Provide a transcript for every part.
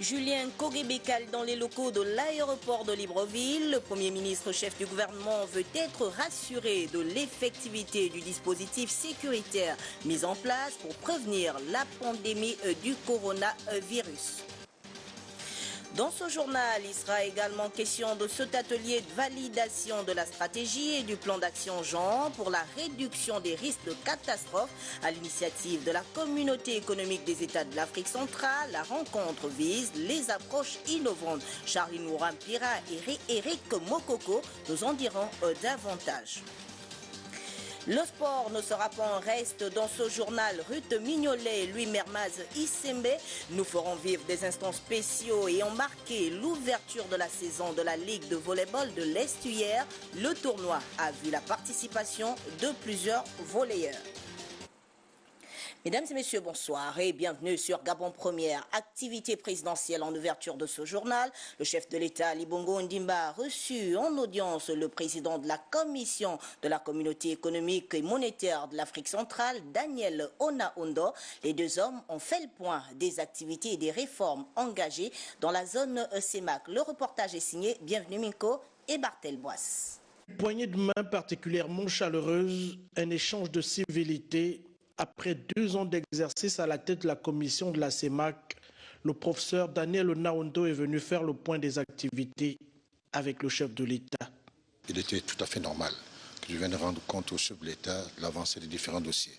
Julien Kogué-Bekal dans les locaux de l'aéroport de Libreville. Le Premier ministre chef du gouvernement veut être rassuré de l'effectivité du dispositif sécuritaire mis en place pour prévenir la pandémie du coronavirus. Dans ce journal, il sera également question de cet atelier de validation de la stratégie et du plan d'action genre pour la réduction des risques de catastrophe à l'initiative de la communauté économique des États de l'Afrique centrale. La rencontre vise les approches innovantes. Charline Mourampira et Eric Mokoko nous en diront davantage. Le sport ne sera pas en reste dans ce journal. Ruth Mignolet et Louis Mermaz Issembe nous feront vivre des instants spéciaux et ont marqué l'ouverture de la saison de la Ligue de volleyball de l'Est hier. Le tournoi a vu la participation de plusieurs volleyeurs. Mesdames et messieurs, bonsoir et bienvenue sur Gabon Première. Activité présidentielle en ouverture de ce journal. Le chef de l'État, Ali Bongo Ondimba, a reçu en audience le président de la Commission de la Communauté économique et monétaire de l'Afrique centrale, Daniel Ona-Ondo. Les deux hommes ont fait le point des activités et des réformes engagées dans la zone CEMAC. Le reportage est signé Bienvenue Minko et Bartel Boisse. Poignée de main particulièrement chaleureuse, un échange de civilité. Après 2 ans d'exercice à la tête de la commission de la CEMAC, le professeur Daniel Ona-Ondo est venu faire le point des activités avec le chef de l'État. Il était tout à fait normal que je vienne rendre compte au chef de l'État de l'avancée des différents dossiers.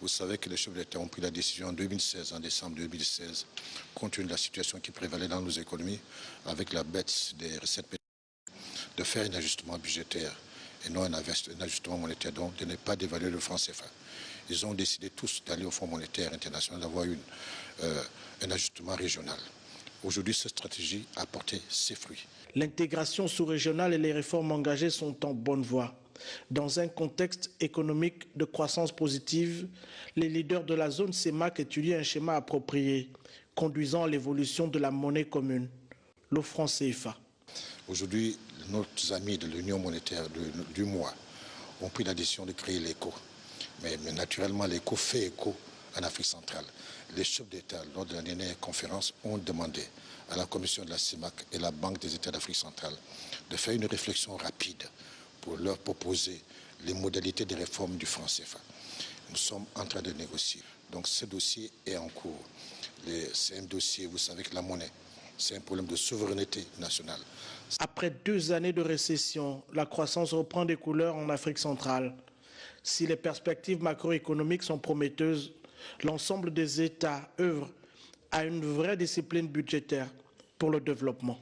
Vous savez que les chefs de l'État ont pris la décision en 2016, en décembre 2016, compte tenu de la situation qui prévalait dans nos économies, avec la baisse des recettes pétrolières, de faire un ajustement budgétaire et non un ajustement monétaire, donc de ne pas dévaluer le franc CFA. Ils ont décidé tous d'aller au Fonds monétaire international, d'avoir un ajustement régional. Aujourd'hui, cette stratégie a porté ses fruits. L'intégration sous-régionale et les réformes engagées sont en bonne voie. Dans un contexte économique de croissance positive, les leaders de la zone CEMAC étudient un schéma approprié, conduisant à l'évolution de la monnaie commune, le franc CFA. Aujourd'hui, nos amis de l'Union monétaire du mois ont pris la décision de créer l'ECO. Mais naturellement, l'ECO fait écho en Afrique centrale. Les chefs d'État, lors de la dernière conférence, ont demandé à la commission de la CEMAC et la Banque des États d'Afrique centrale de faire une réflexion rapide pour leur proposer les modalités de réforme du franc CFA. Nous sommes en train de négocier. Donc ce dossier est en cours. C'est un dossier, vous savez que la monnaie, c'est un problème de souveraineté nationale. Après 2 années de récession, la croissance reprend des couleurs en Afrique centrale. Si les perspectives macroéconomiques sont prometteuses, l'ensemble des États œuvrent à une vraie discipline budgétaire pour le développement.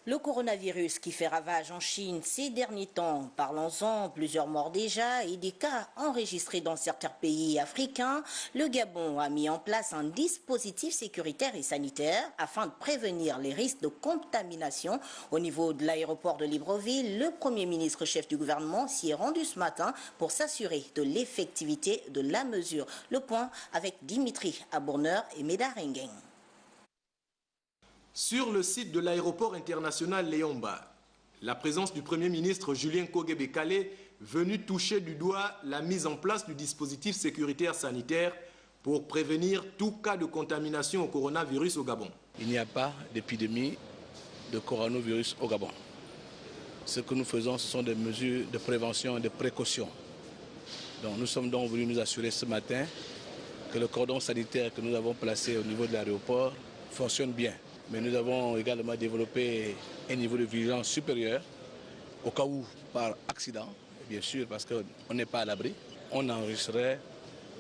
Le coronavirus qui fait ravage en Chine ces derniers temps, parlons-en, plusieurs morts déjà et des cas enregistrés dans certains pays africains. Le Gabon a mis en place un dispositif sécuritaire et sanitaire afin de prévenir les risques de contamination. Au niveau de l'aéroport de Libreville, le Premier ministre chef du gouvernement s'y est rendu ce matin pour s'assurer de l'effectivité de la mesure. Le point avec Dimitri Abourneur et Médard Rengen. Sur le site de l'aéroport international Léomba, la présence du Premier ministre Julien Kogué-Bekal venu toucher du doigt la mise en place du dispositif sécuritaire sanitaire pour prévenir tout cas de contamination au coronavirus au Gabon. Il n'y a pas d'épidémie de coronavirus au Gabon. Ce que nous faisons, ce sont des mesures de prévention et de précaution. Donc, nous sommes donc venus nous assurer ce matin que le cordon sanitaire que nous avons placé au niveau de l'aéroport fonctionne bien. Mais nous avons également développé un niveau de vigilance supérieur au cas où, par accident, bien sûr, parce qu'on n'est pas à l'abri, on enregistrerait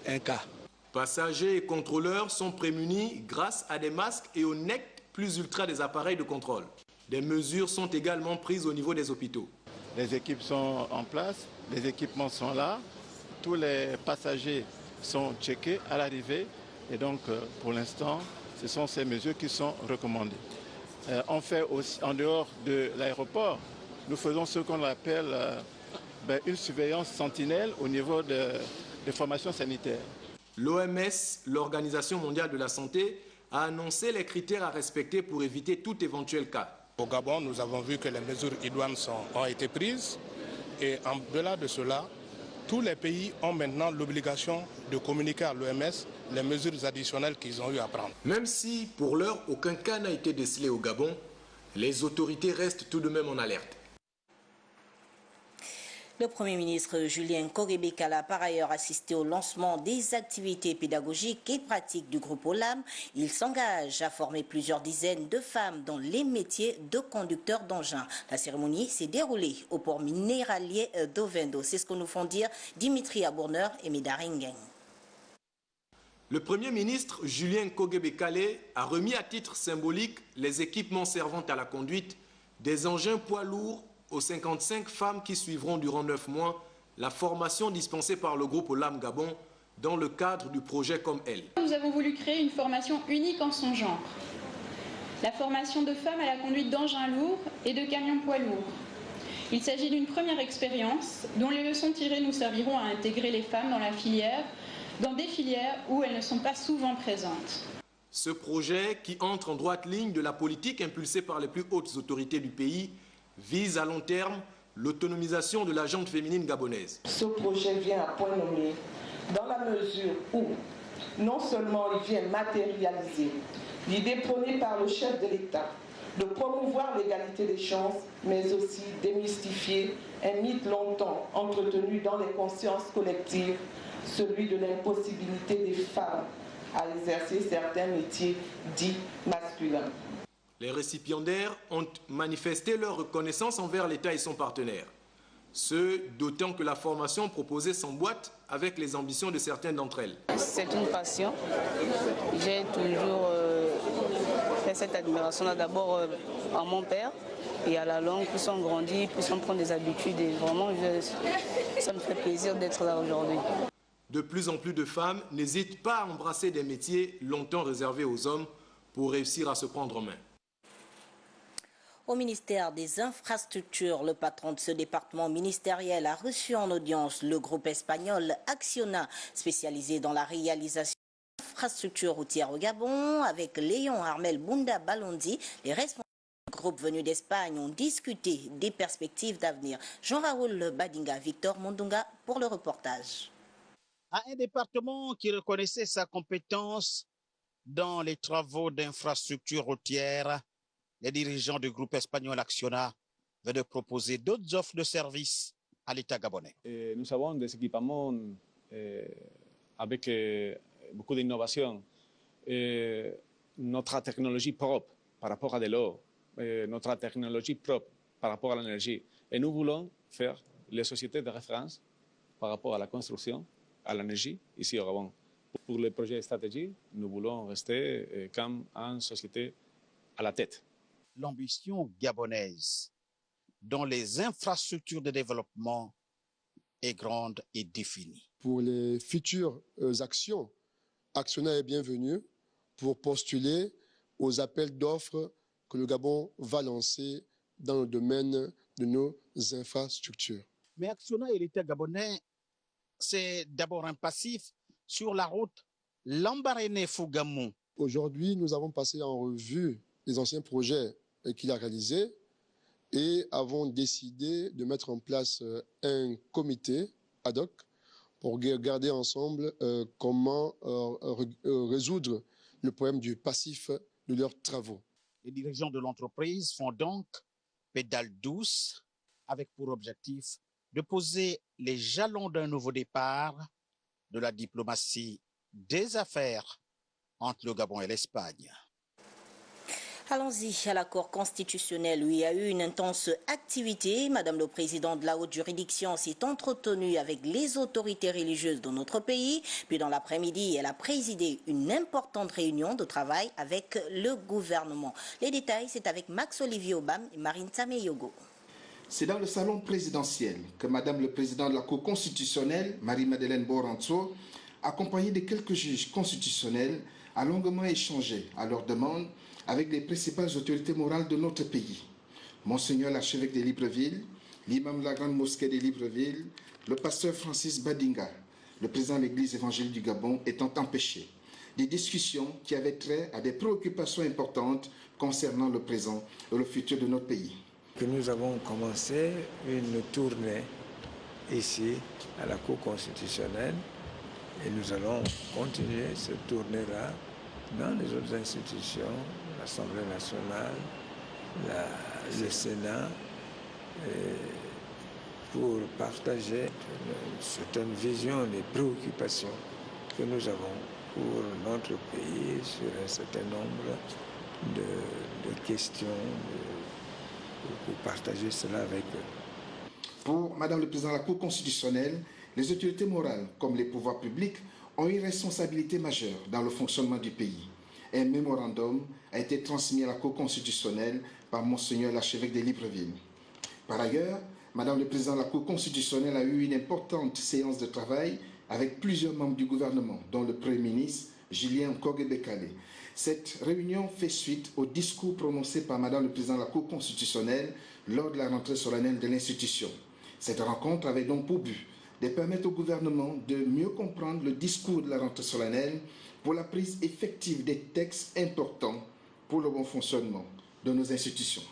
un cas. Passagers et contrôleurs sont prémunis grâce à des masques et au NEC plus ultra des appareils de contrôle. Des mesures sont également prises au niveau des hôpitaux. Les équipes sont en place, les équipements sont là, tous les passagers sont checkés à l'arrivée et donc pour l'instant, ce sont ces mesures qui sont recommandées. On fait aussi, en dehors de l'aéroport, nous faisons ce qu'on appelle une surveillance sentinelle au niveau des formations sanitaires. L'OMS, l'Organisation mondiale de la santé, a annoncé les critères à respecter pour éviter tout éventuel cas. Au Gabon, nous avons vu que les mesures idoines ont été prises et en delà de cela, tous les pays ont maintenant l'obligation de communiquer à l'OMS les mesures additionnelles qu'ils ont eu à prendre. Même si, pour l'heure, aucun cas n'a été décelé au Gabon, les autorités restent tout de même en alerte. Le Premier ministre Julien Kogebekala a par ailleurs assisté au lancement des activités pédagogiques et pratiques du groupe OLAM. Il s'engage à former plusieurs dizaines de femmes dans les métiers de conducteurs d'engins. La cérémonie s'est déroulée au port minéralier d'Ovendo. C'est ce que nous font dire Dimitri Abourneur et Médaringeng. Le Premier ministre Julien Kogebekala a remis à titre symbolique les équipements servant à la conduite des engins poids lourds aux 55 femmes qui suivront durant 9 mois la formation dispensée par le groupe OLAM Gabon dans le cadre du projet Comme Elle. Nous avons voulu créer une formation unique en son genre. La formation de femmes à la conduite d'engins lourds et de camions poids lourds. Il s'agit d'une première expérience dont les leçons tirées nous serviront à intégrer les femmes dans des filières où elles ne sont pas souvent présentes. Ce projet, qui entre en droite ligne de la politique impulsée par les plus hautes autorités du pays, vise à long terme l'autonomisation de la gente féminine gabonaise. Ce projet vient à point nommé dans la mesure où non seulement il vient matérialiser l'idée prônée par le chef de l'État de promouvoir l'égalité des chances, mais aussi démystifier un mythe longtemps entretenu dans les consciences collectives, celui de l'impossibilité des femmes à exercer certains métiers dits masculins. Les récipiendaires ont manifesté leur reconnaissance envers l'État et son partenaire. Ce, d'autant que la formation proposée s'emboîte avec les ambitions de certaines d'entre elles. C'est une passion. J'ai toujours fait cette admiration-là d'abord à mon père et à la longue, plus on grandit, plus on prend des habitudes et vraiment, ça me fait plaisir d'être là aujourd'hui. De plus en plus de femmes n'hésitent pas à embrasser des métiers longtemps réservés aux hommes pour réussir à se prendre en main. Au ministère des Infrastructures, le patron de ce département ministériel a reçu en audience le groupe espagnol Acciona, spécialisé dans la réalisation d'infrastructures routières au Gabon. Avec Léon Armel Bunda Balondi, les responsables du groupe venus d'Espagne ont discuté des perspectives d'avenir. Jean-Raoul Badinga, Victor Mondunga pour le reportage. À un département qui reconnaissait sa compétence dans les travaux d'infrastructures routières, les dirigeants du groupe espagnol Acciona veulent proposer d'autres offres de services à l'État gabonais. Nous avons des équipements avec beaucoup d'innovation. Notre technologie propre par rapport à de l'eau, notre technologie propre par rapport à l'énergie. Et nous voulons faire les sociétés de référence par rapport à la construction, à l'énergie, ici au Gabon. Pour les projets stratégiques, nous voulons rester comme une société à la tête. L'ambition gabonaise dans les infrastructures de développement est grande et définie. Pour les futures actions, Acciona est bienvenue pour postuler aux appels d'offres que le Gabon va lancer dans le domaine de nos infrastructures. Mais Acciona et l'État gabonais, c'est d'abord un passif sur la route Lambaréné-Fougamou. Aujourd'hui, nous avons passé en revue les anciens projets qu'il a réalisés et avons décidé de mettre en place un comité ad hoc pour regarder ensemble comment résoudre le problème du passif de leurs travaux. Les dirigeants de l'entreprise font donc pédale douce avec pour objectif de poser les jalons d'un nouveau départ de la diplomatie des affaires entre le Gabon et l'Espagne. Allons-y à la Cour constitutionnelle où il y a eu une intense activité. Madame le Président de la haute juridiction s'est entretenue avec les autorités religieuses de notre pays. Puis dans l'après-midi, elle a présidé une importante réunion de travail avec le gouvernement. Les détails, c'est avec Max-Olivier Obam et Marine Sameyogo. C'est dans le salon présidentiel que Madame le Président de la Cour constitutionnelle, Marie-Madeleine Boranzo, accompagnée de quelques juges constitutionnels, a longuement échangé à leur demande avec les principales autorités morales de notre pays. Monseigneur l'archevêque de Libreville, l'imam de la grande mosquée de Libreville, le pasteur Francis Badinga, le président de l'église évangélique du Gabon, étant empêchés. Des discussions qui avaient trait à des préoccupations importantes concernant le présent et le futur de notre pays. Nous avons commencé une tournée ici à la Cour constitutionnelle Et nous allons continuer cette tournée-là dans les autres institutions, l'Assemblée nationale, le Sénat, pour partager une certaine vision des préoccupations que nous avons pour notre pays sur un certain nombre de questions, pour partager cela avec eux. Pour Madame le Président de la Cour constitutionnelle, les autorités morales, comme les pouvoirs publics, ont une responsabilité majeure dans le fonctionnement du pays. Un mémorandum a été transmis à la Cour constitutionnelle par Monseigneur l'archevêque de Libreville. Par ailleurs, Madame le Président de la Cour constitutionnelle a eu une importante séance de travail avec plusieurs membres du gouvernement, dont le Premier ministre Julien Kogue-Bekale. Cette réunion fait suite au discours prononcé par Madame le Président de la Cour constitutionnelle lors de la rentrée solennelle de l'institution. Cette rencontre avait donc pour but de permettre au gouvernement de mieux comprendre le discours de la rentrée solennelle pour la prise effective des textes importants pour le bon fonctionnement de nos institutions.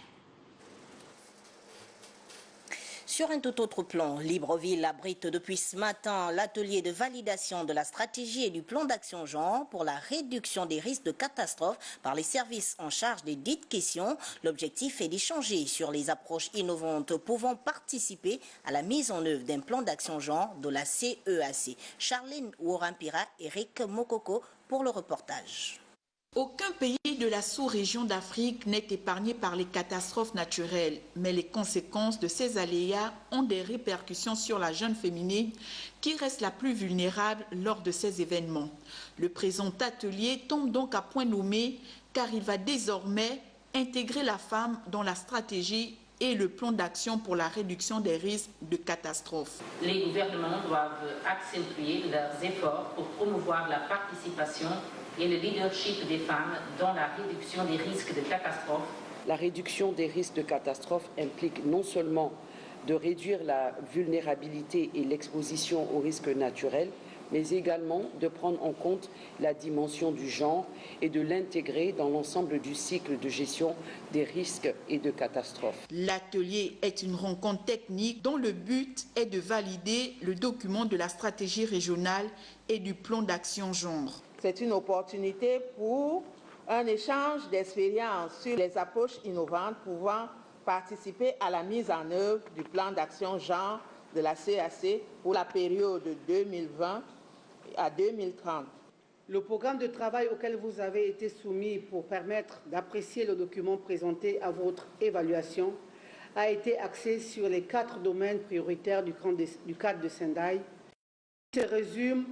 Sur un tout autre plan, Libreville abrite depuis ce matin l'atelier de validation de la stratégie et du plan d'action genre pour la réduction des risques de catastrophe par les services en charge des dites questions. L'objectif est d'échanger sur les approches innovantes pouvant participer à la mise en œuvre d'un plan d'action genre de la CEAC. Charlène Worampira et Eric Mokoko pour le reportage. Aucun pays de la sous-région d'Afrique n'est épargné par les catastrophes naturelles, mais les conséquences de ces aléas ont des répercussions sur la jeune féminine qui reste la plus vulnérable lors de ces événements. Le présent atelier tombe donc à point nommé car il va désormais intégrer la femme dans la stratégie et le plan d'action pour la réduction des risques de catastrophes. Les gouvernements doivent accentuer leurs efforts pour promouvoir la participation et le leadership des femmes dans la réduction des risques de catastrophe. La réduction des risques de catastrophe implique non seulement de réduire la vulnérabilité et l'exposition aux risques naturels, mais également de prendre en compte la dimension du genre et de l'intégrer dans l'ensemble du cycle de gestion des risques et de catastrophes. L'atelier est une rencontre technique dont le but est de valider le document de la stratégie régionale et du plan d'action genre. C'est une opportunité pour un échange d'expériences sur les approches innovantes pouvant participer à la mise en œuvre du plan d'action genre de la CAC pour la période 2020 à 2030. Le programme de travail auquel vous avez été soumis pour permettre d'apprécier le document présenté à votre évaluation a été axé sur les 4 domaines prioritaires du cadre de Sendai, qui se résument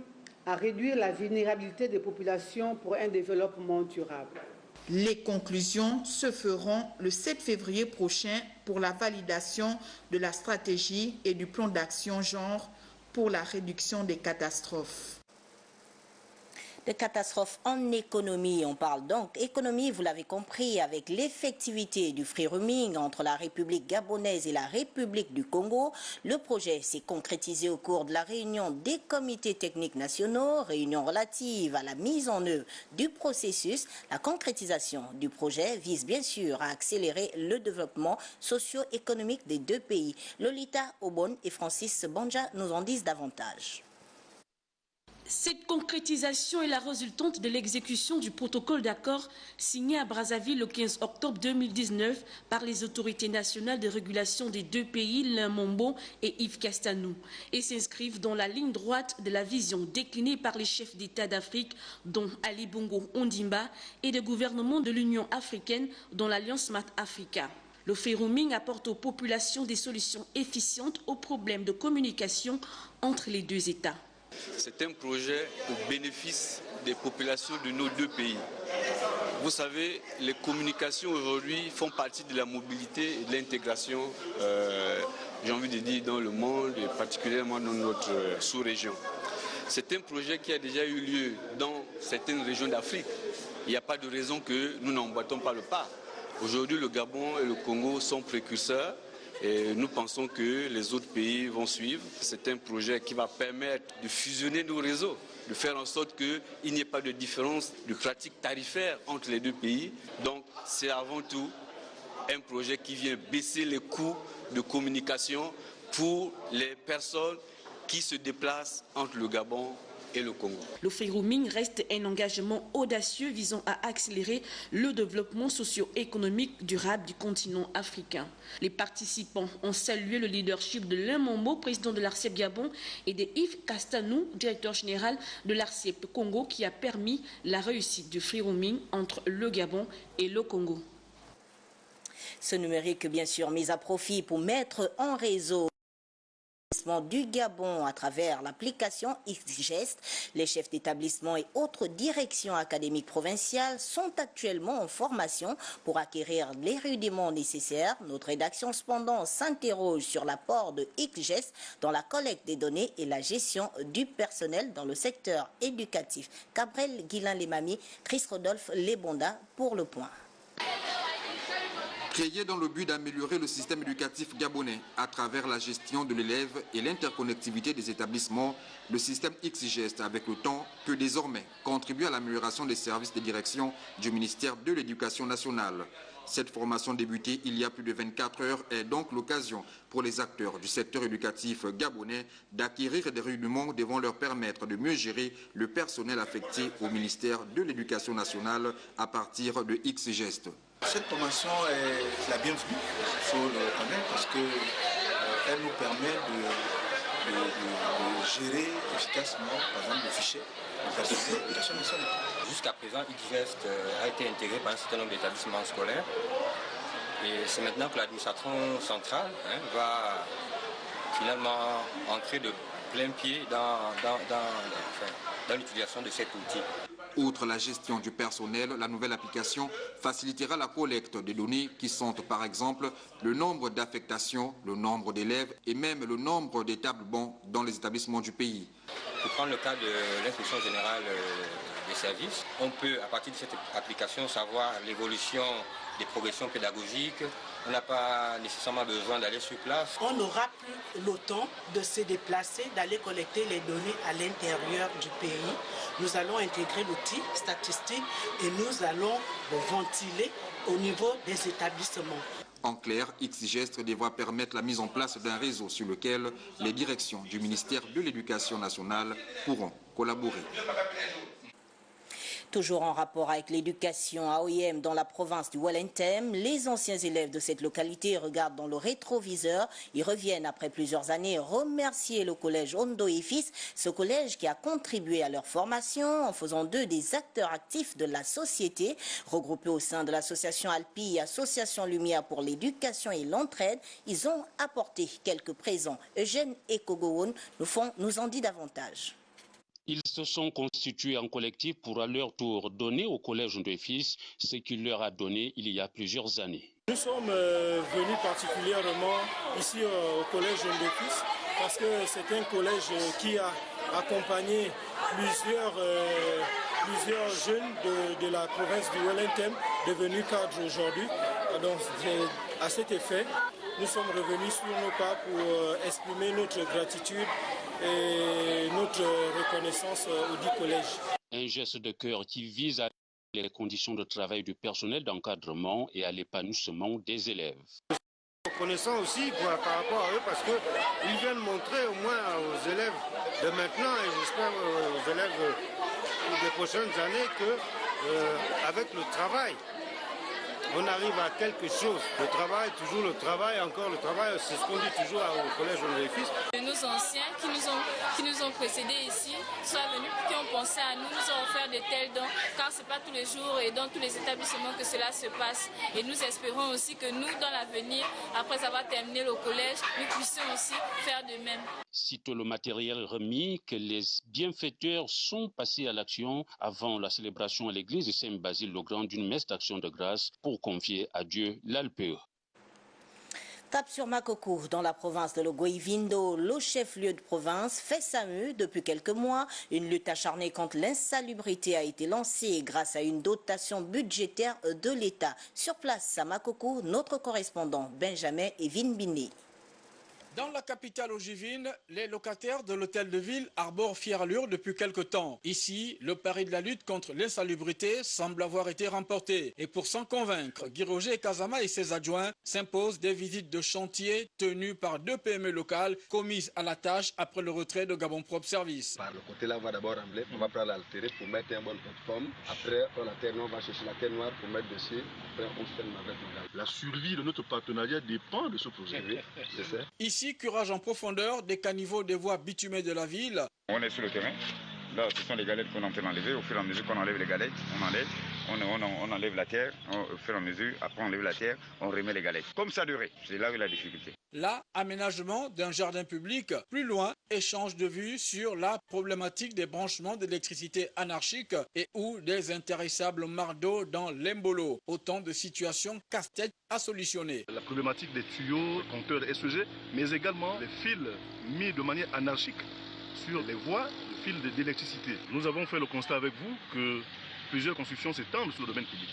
à réduire la vulnérabilité des populations pour un développement durable. Les conclusions se feront le 7 février prochain pour la validation de la stratégie et du plan d'action genre pour la réduction des catastrophes. De catastrophes en économie. On parle donc économie, vous l'avez compris, avec l'effectivité du free roaming entre la République gabonaise et la République du Congo. Le projet s'est concrétisé au cours de la réunion des comités techniques nationaux, réunion relative à la mise en œuvre du processus. La concrétisation du projet vise bien sûr à accélérer le développement socio-économique des deux pays. Lolita Obon et Francis Banja nous en disent davantage. Cette concrétisation est la résultante de l'exécution du protocole d'accord signé à Brazzaville le 15 octobre 2019 par les autorités nationales de régulation des deux pays, Alain Mombo et Yves Castanou, et s'inscrivent dans la ligne droite de la vision déclinée par les chefs d'État d'Afrique, dont Ali Bongo Ondimba, et des gouvernements de l'Union africaine, dont l'Alliance Smart Africa. Le free roaming apporte aux populations des solutions efficientes aux problèmes de communication entre les deux États. C'est un projet au bénéfice des populations de nos deux pays. Vous savez, les communications aujourd'hui font partie de la mobilité et de l'intégration, j'ai envie de dire, dans le monde et particulièrement dans notre sous-région. C'est un projet qui a déjà eu lieu dans certaines régions d'Afrique. Il n'y a pas de raison que nous n'emboîtons pas le pas. Aujourd'hui, le Gabon et le Congo sont précurseurs. Et nous pensons que les autres pays vont suivre. C'est un projet qui va permettre de fusionner nos réseaux, de faire en sorte qu'il n'y ait pas de différence de pratiques tarifaires entre les deux pays. Donc c'est avant tout un projet qui vient baisser les coûts de communication pour les personnes qui se déplacent entre le Gabon et le Congo. Le free roaming reste un engagement audacieux visant à accélérer le développement socio-économique durable du continent africain. Les participants ont salué le leadership de Lin Mombo, président de l'ARCEP Gabon, et de Yves Castanou, directeur général de l'ARCEP Congo, qui a permis la réussite du free roaming entre le Gabon et le Congo. Ce numérique, bien sûr, mis à profit pour mettre en réseau du Gabon à travers l'application XGest. Les chefs d'établissement et autres directions académiques provinciales sont actuellement en formation pour acquérir les rudiments nécessaires. Notre rédaction cependant s'interroge sur l'apport de XGest dans la collecte des données et la gestion du personnel dans le secteur éducatif. Cabrel Guilain-Lemami, Chris Rodolphe Lebonda pour le point. Créé dans le but d'améliorer le système éducatif gabonais à travers la gestion de l'élève et l'interconnectivité des établissements, le système XGest avec le temps peut désormais contribuer à l'amélioration des services de direction du ministère de l'Éducation nationale. Cette formation débutée il y a plus de 24 heures est donc l'occasion pour les acteurs du secteur éducatif gabonais d'acquérir des rudiments devant leur permettre de mieux gérer le personnel affecté au ministère de l'Éducation nationale à partir de XGest. Cette formation est la bienvenue, il faut le reconnaître, parce qu'elle nous permet de gérer efficacement, par exemple, le fichier du personnel de l'Éducation nationale. Jusqu'à présent, XGest a été intégré par un certain nombre d'établissements scolaires. Et c'est maintenant que l'administration centrale va finalement entrer de plein pied dans l'utilisation de cet outil. Outre la gestion du personnel, la nouvelle application facilitera la collecte des données qui sont par exemple le nombre d'affectations, le nombre d'élèves et même le nombre d'établissements dans les établissements du pays. Pour prendre le cas de l'inspection générale des services, on peut à partir de cette application savoir l'évolution des progressions pédagogiques. On n'a pas nécessairement besoin d'aller sur place. On n'aura plus le temps de se déplacer, d'aller collecter les données à l'intérieur du pays. Nous allons intégrer l'outil statistique et nous allons ventiler au niveau des établissements. En clair, XGest devra permettre la mise en place d'un réseau sur lequel les directions du ministère de l'Éducation nationale pourront collaborer. Toujours en rapport avec l'éducation à OIM dans la province du Wellington, les anciens élèves de cette localité regardent dans le rétroviseur. Ils reviennent après plusieurs années remercier le collège Ondo et Fils, ce collège qui a contribué à leur formation en faisant d'eux des acteurs actifs de la société. Regroupés au sein de l'association Alpi, association Lumière pour l'éducation et l'entraide, ils ont apporté quelques présents. Eugène Ekogowon nous en dit davantage. Ils se sont constitués en collectif pour à leur tour donner au collège de Fils ce qu'il leur a donné il y a plusieurs années. Nous sommes venus particulièrement ici au collège de Fils parce que c'est un collège qui a accompagné plusieurs jeunes de la province du Wellington devenus cadres aujourd'hui. Donc à cet effet, nous sommes revenus sur nos pas pour exprimer notre gratitude et notre reconnaissance au dit collège. Un geste de cœur qui vise à les conditions de travail du personnel d'encadrement et à l'épanouissement des élèves. Reconnaissant aussi par rapport à eux parce qu'ils viennent montrer au moins aux élèves de maintenant et j'espère aux élèves des prochaines années qu'avec le travail, on arrive à quelque chose. Le travail, toujours le travail, encore le travail, c'est ce qu'on dit toujours au collège de Fils. Nos anciens qui nous ont précédés ici soient venus, qui ont pensé à nous, nous ont offert de tels dons, car ce n'est pas tous les jours et dans tous les établissements que cela se passe. Et nous espérons aussi que nous, dans l'avenir, après avoir terminé le collège, nous puissions aussi faire de même. Sitôt le matériel remis, que les bienfaiteurs sont passés à l'action avant la célébration à l'église de Saint-Basile-le-Grand d'une messe d'action de grâce pour confier à Dieu l'Alpeu. Cap sur Makoko, dans la province de Logoïvindo, le chef-lieu de province fait sa mue depuis quelques mois. Une lutte acharnée contre l'insalubrité a été lancée grâce à une dotation budgétaire de l'État. Sur place à Makoko, notre correspondant Benjamin Evin Biné. Dans la capitale ogivine, les locataires de l'hôtel de ville arborent fière allure depuis quelque temps. Ici, le pari de la lutte contre l'insalubrité semble avoir été remporté. Et pour s'en convaincre, Guy Roger Kazama et ses adjoints s'imposent des visites de chantier tenues par 2 PME locales commises à la tâche après le retrait de Gabon Propre Service. Par le côté là, on va d'abord rembler, on va prendre l'altéré pour mettre un bon plateforme. Après, on la terre, on va chercher la terre noire pour mettre dessus. Après, on ferme avec le gaz. La survie de notre partenariat dépend de ce projet. Oui, c'est ça. Ici, curage en profondeur des caniveaux des voies bitumées de la ville. On est sur le terrain. Là, ce sont les galettes qu'on est en train d'enlever. Au fur et à mesure qu'on enlève les galettes, on enlève la terre. Au fur et à mesure, après on enlève la terre, on remet les galettes. Comme ça durait, c'est là où la difficulté. Là, aménagement d'un jardin public. Plus loin, échange de vues sur la problématique des branchements d'électricité anarchiques et ou des intarissables mardeaux dans l'Embolo. Autant de situations casse-tête à solutionner. La problématique des tuyaux, compteurs SEG, mais également les fils mis de manière anarchique sur les voies de fils d'électricité. Nous avons fait le constat avec vous que plusieurs constructions s'étendent sur le domaine public.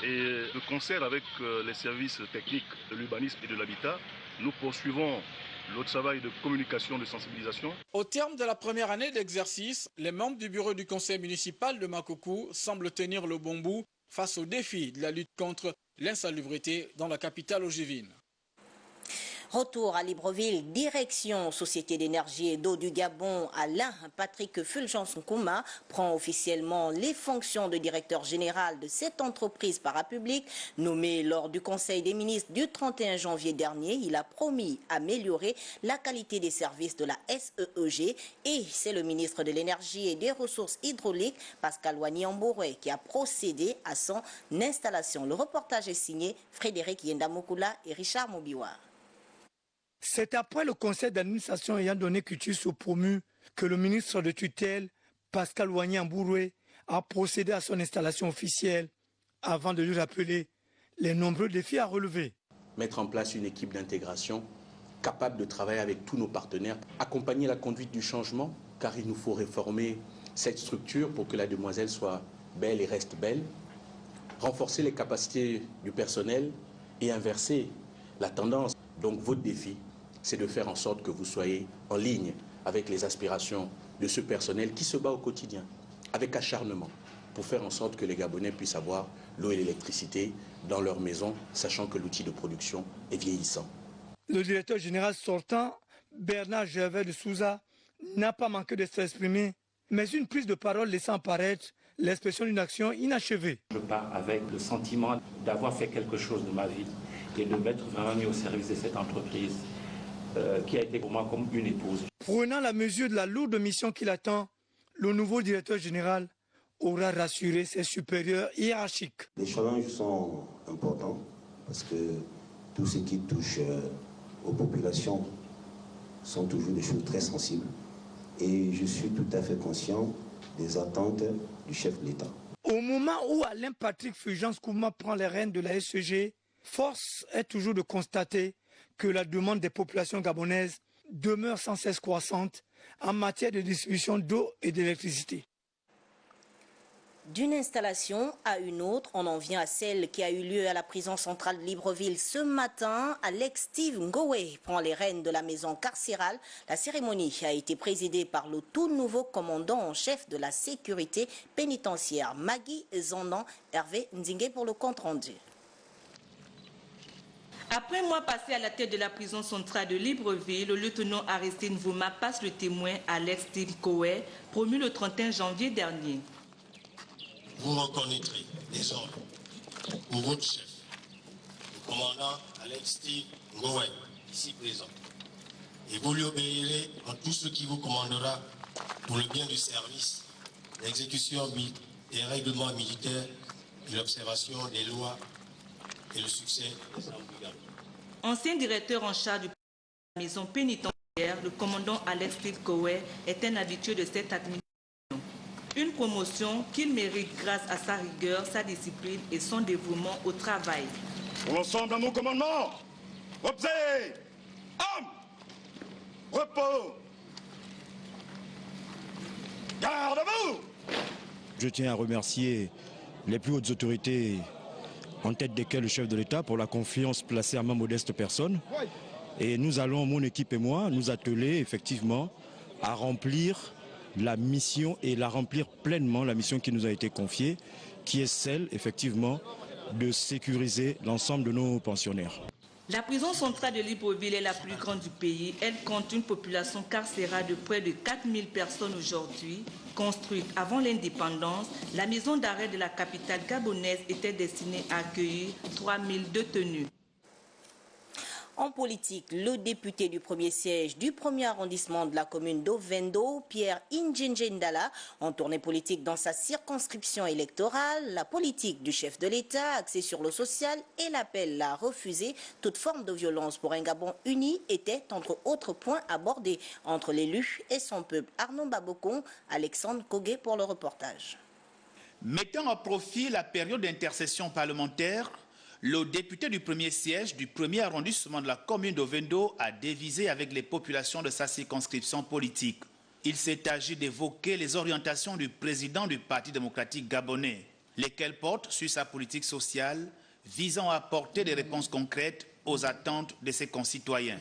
Et de concert avec les services techniques de l'urbanisme et de l'habitat, nous poursuivons le travail de communication, de sensibilisation. Au terme de la première année d'exercice, les membres du bureau du conseil municipal de Makoukou semblent tenir le bon bout face au défi de la lutte contre l'insalubrité dans la capitale ogivine. Retour à Libreville, direction Société d'énergie et d'eau du Gabon. Alain Patrick Fulgence Nkouma prend officiellement les fonctions de directeur général de cette entreprise parapublique. Nommé lors du Conseil des ministres du 31 janvier dernier, il a promis améliorer la qualité des services de la SEEG. Et c'est le ministre de l'Énergie et des Ressources hydrauliques, Pascal Wanyambouré, qui a procédé à son installation. Le reportage est signé Frédéric Yendamokula et Richard Mobiwa. C'est après le conseil d'administration ayant donné quitus au promu que le ministre de tutelle, Pascal Wanyambouré, a procédé à son installation officielle avant de lui rappeler les nombreux défis à relever. Mettre en place une équipe d'intégration capable de travailler avec tous nos partenaires, accompagner la conduite du changement, car il nous faut réformer cette structure pour que la demoiselle soit belle et reste belle, renforcer les capacités du personnel et inverser la tendance. Donc votre défi, c'est de faire en sorte que vous soyez en ligne avec les aspirations de ce personnel qui se bat au quotidien, avec acharnement, pour faire en sorte que les Gabonais puissent avoir l'eau et l'électricité dans leur maison, sachant que l'outil de production est vieillissant. Le directeur général sortant, Bernard Gervais de Souza, n'a pas manqué de s'exprimer, mais une prise de parole laissant apparaître l'expression d'une action inachevée. Je pars avec le sentiment d'avoir fait quelque chose de ma vie et de m'être vraiment mis au service de cette entreprise qui a été pour moi comme une épouse. Prenant la mesure de la lourde mission qu'il attend, le nouveau directeur général aura rassuré ses supérieurs hiérarchiques. Les challenges sont importants parce que tout ce qui touche aux populations sont toujours des choses très sensibles et je suis tout à fait conscient des attentes du chef de l'État. Au moment où Alain Patrick Fulgence Nkouma prend les rênes de la SEG, force est toujours de constater que la demande des populations gabonaises demeure sans cesse croissante en matière de distribution d'eau et d'électricité. D'une installation à une autre, on en vient à celle qui a eu lieu à la prison centrale de Libreville ce matin. Alex Steve Ngowe prend les rênes de la maison carcérale. La cérémonie a été présidée par le tout nouveau commandant en chef de la sécurité pénitentiaire, Magui Zandan. Hervé Nzingue pour le compte rendu. Après un mois passé à la tête de la prison centrale de Libreville, le lieutenant Aristide Nvouma passe le témoin à Alex Steve Ngowe, promu le 31 janvier dernier. Vous reconnaîtrez désormais pour votre chef, le commandant Alex Steve Ngowe, ici présent. Et vous lui obéirez en tout ce qui vous commandera pour le bien du service, l'exécution des règlements militaires et l'observation des lois et le succès des embrigadeurs. Ancien directeur en charge de la maison pénitentiaire, le commandant Alex Steve Ngowe est un habitué de cette administration. Une promotion qu'il mérite grâce à sa rigueur, sa discipline et son dévouement au travail. Pour l'ensemble à mon commandement, observez, homme, repos, garde à vous. Je tiens à remercier les plus hautes autorités, en tête desquelles le chef de l'État, pour la confiance placée à ma modeste personne. Et nous allons, mon équipe et moi, nous atteler effectivement à remplir la mission et la remplir pleinement, la mission qui nous a été confiée, qui est celle effectivement de sécuriser l'ensemble de nos pensionnaires. La prison centrale de Libreville est la plus grande du pays. Elle compte une population carcérale de près de 4000 personnes aujourd'hui. Construite avant l'indépendance, la maison d'arrêt de la capitale gabonaise était destinée à accueillir 3000 détenus. En politique, le député du premier siège du premier arrondissement de la commune d'Ovendo, Pierre Indjengendala, en tournée politique dans sa circonscription électorale, la politique du chef de l'État axée sur le social et l'appel à refuser toute forme de violence pour un Gabon uni était entre autres points abordés entre l'élu et son peuple. Arnaud Babocon, Alexandre Kogué pour le reportage. Mettant à profit la période d'intercession parlementaire, le député du premier siège du premier arrondissement de la commune d'Ovendo a dévisé avec les populations de sa circonscription politique. Il s'est agi d'évoquer les orientations du président du Parti démocratique gabonais, lesquelles portent sur sa politique sociale visant à apporter des réponses concrètes aux attentes de ses concitoyens.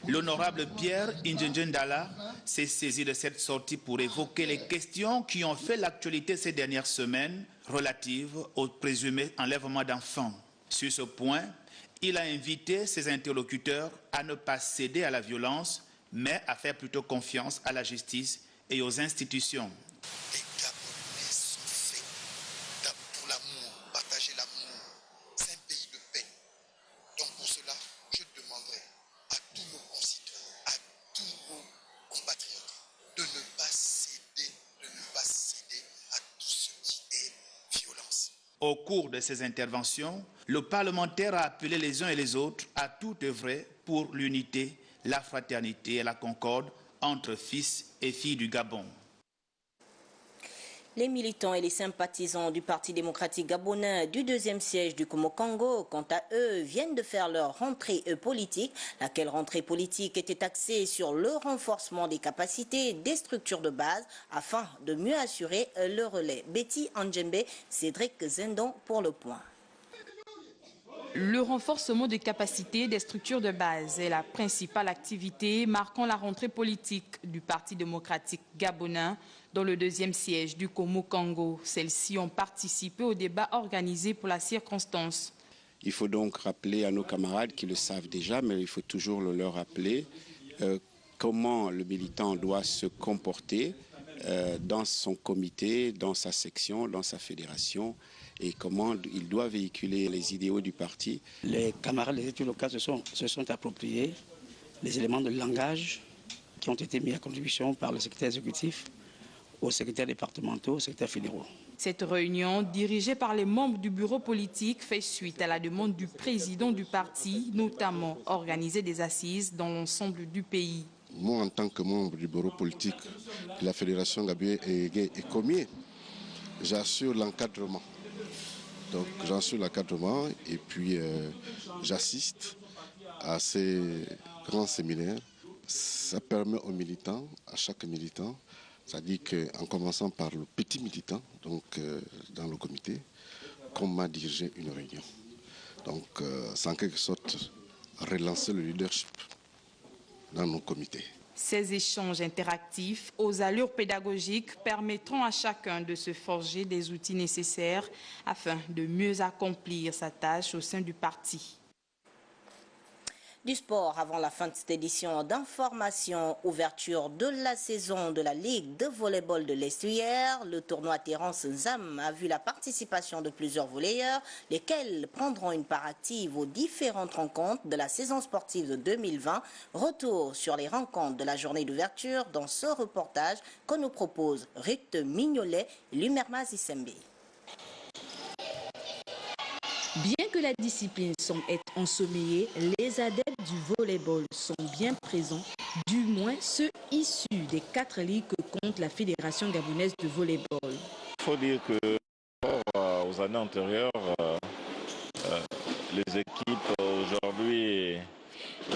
L'honorable Pierre Indjengendala s'est saisi de cette sortie pour évoquer les questions qui ont fait l'actualité ces dernières semaines relatives au présumé enlèvement d'enfants. Sur ce point, il a invité ses interlocuteurs à ne pas céder à la violence, mais à faire plutôt confiance à la justice et aux institutions. Au cours de ces interventions, le parlementaire a appelé les uns et les autres à tout œuvrer pour l'unité, la fraternité et la concorde entre fils et filles du Gabon. Les militants et les sympathisants du Parti démocratique gabonais du deuxième siège du Komo-Congo, quant à eux, viennent de faire leur rentrée politique. Laquelle rentrée politique était axée sur le renforcement des capacités des structures de base afin de mieux assurer le relais. Betty Anjembe, Cédric Zendon pour le point. Le renforcement des capacités des structures de base est la principale activité marquant la rentrée politique du Parti démocratique gabonais dans le deuxième siège du Komo-Congo. Celles-ci ont participé au débat organisé pour la circonstance. Il faut donc rappeler à nos camarades qui le savent déjà, mais il faut toujours le leur rappeler, comment le militant doit se comporter dans son comité, dans sa section, dans sa fédération, et comment il doit véhiculer les idéaux du parti. Les camarades des études locales se sont appropriés les éléments de langage qui ont été mis à contribution par le secrétaire exécutif, aux secrétaires départementaux, aux secrétaires fédéraux. Cette réunion, dirigée par les membres du bureau politique, fait suite à la demande du président du parti, notamment organiser des assises dans l'ensemble du pays. Moi, en tant que membre du bureau politique de la Fédération Gaboué et Comier, j'assure l'encadrement. Donc j'assure l'encadrement et puis j'assiste à ces grands séminaires. Ça permet aux militants, à chaque militant, c'est-à-dire qu'en commençant par le petit militant, donc dans le comité, qu'on m'a dirigé une réunion. Donc c'est en quelque sorte relancer le leadership dans nos comités. Ces échanges interactifs aux allures pédagogiques permettront à chacun de se forger des outils nécessaires afin de mieux accomplir sa tâche au sein du parti. Du sport avant la fin de cette édition d'information, ouverture de la saison de la Ligue de volleyball de l'Est hier. Le tournoi Terence Zam a vu la participation de plusieurs volleyeurs, lesquels prendront une part active aux différentes rencontres de la saison sportive de 2020. Retour sur les rencontres de la journée d'ouverture dans ce reportage que nous propose Ruth Mignolet et Lumerma Zissembe. Bien que la discipline semble être ensommeillée, les adeptes du volleyball sont bien présents, du moins ceux issus des 4 ligues que compte la Fédération gabonaise de volleyball. Il faut dire que par rapport aux années antérieures, les équipes aujourd'hui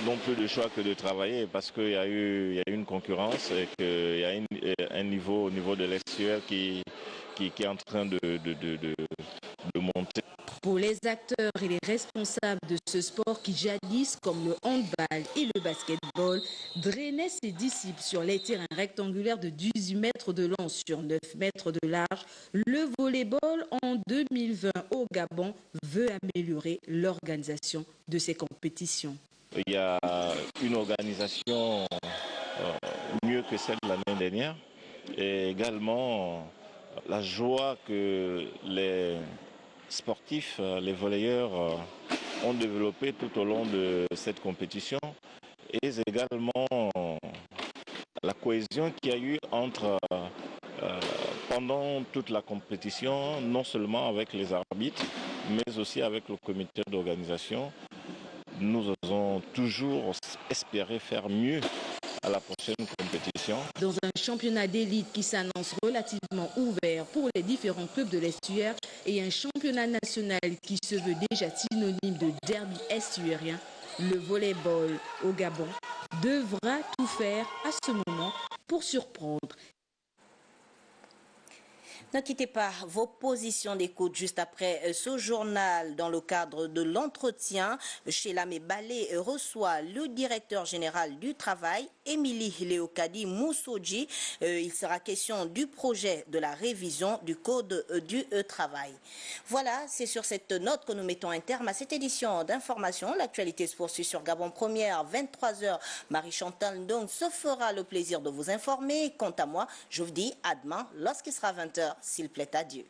n'ont plus de choix que de travailler parce qu'il y a eu une concurrence et qu'il y a un niveau au niveau de l'extérieur qui est en train de monter. Pour les acteurs et les responsables de ce sport qui jadis, comme le handball et le basketball, drainaient ses disciples sur les terrains rectangulaires de 18 mètres de long sur 9 mètres de large, le volleyball en 2020 au Gabon veut améliorer l'organisation de ces compétitions. Il y a une organisation mieux que celle de l'année dernière et également la joie que les sportifs, les volleyeurs ont développé tout au long de cette compétition et également la cohésion qu'il y a eu pendant toute la compétition, non seulement avec les arbitres, mais aussi avec le comité d'organisation. Nous avons toujours espéré faire mieux à la prochaine compétition. Dans un championnat d'élite qui s'annonce relativement ouvert pour les différents clubs de l'estuaire et un championnat national qui se veut déjà synonyme de derby estuairien, le volleyball au Gabon devra tout faire à ce moment pour surprendre. Ne quittez pas vos positions d'écoute juste après ce journal. Dans le cadre de l'entretien, Sheila Balé reçoit le directeur général du travail, Émilie Léocadi Moussoudji. Il sera question du projet de la révision du code du travail. Voilà, c'est sur cette note que nous mettons un terme à cette édition d'information. L'actualité se poursuit sur Gabon Première, 23h. Marie-Chantal Ndong se fera le plaisir de vous informer. Quant à moi, je vous dis à demain lorsqu'il sera 20h. S'il plaît à Dieu.